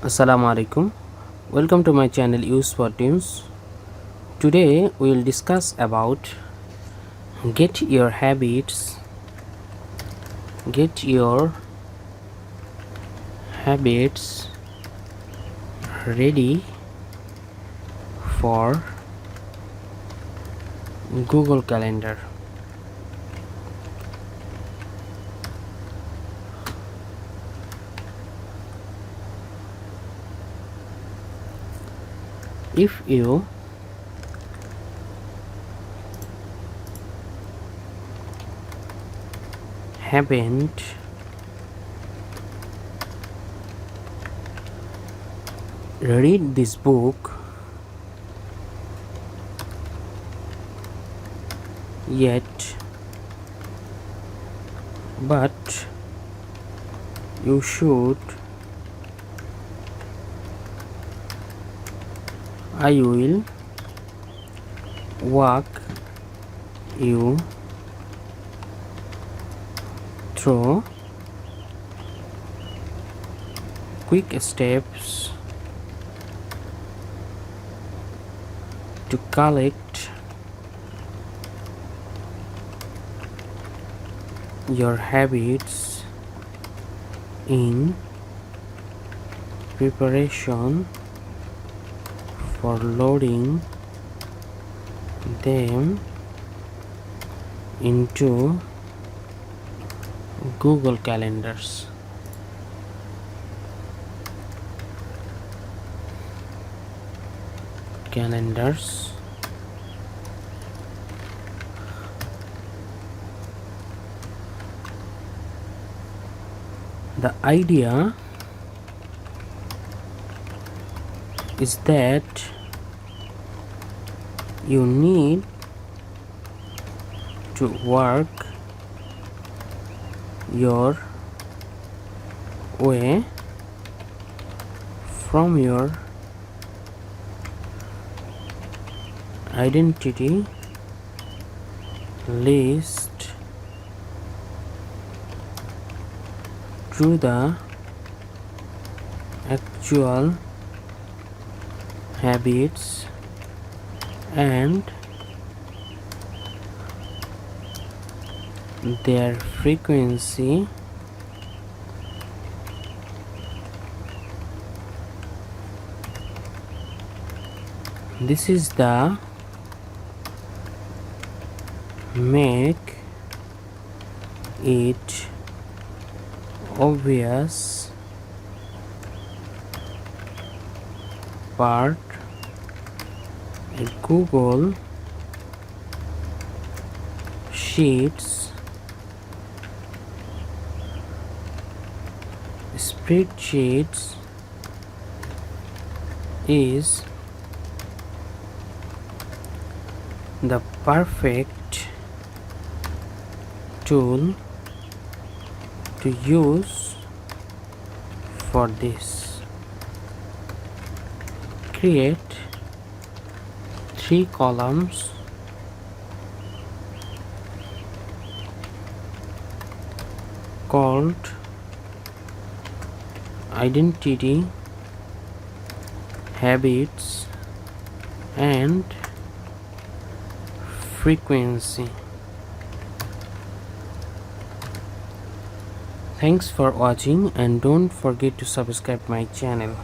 Assalamu alaikum. Welcome to my channel Use for Tunes. Today we will discuss about get your habits get your habits ready for Google Calendar. If you haven't read this book yet, but you should, I will walk you through quick steps to collect your habits in preparation for loading them into Google Calendars. The idea is that you need to work your way from your identity list to the actual habits and their frequency. This is the make it obvious part. Google Sheets, spreadsheets is the perfect tool to use for this. Create 3 columns called identity, habits, and frequency. Thanks for watching and don't forget to subscribe my channel.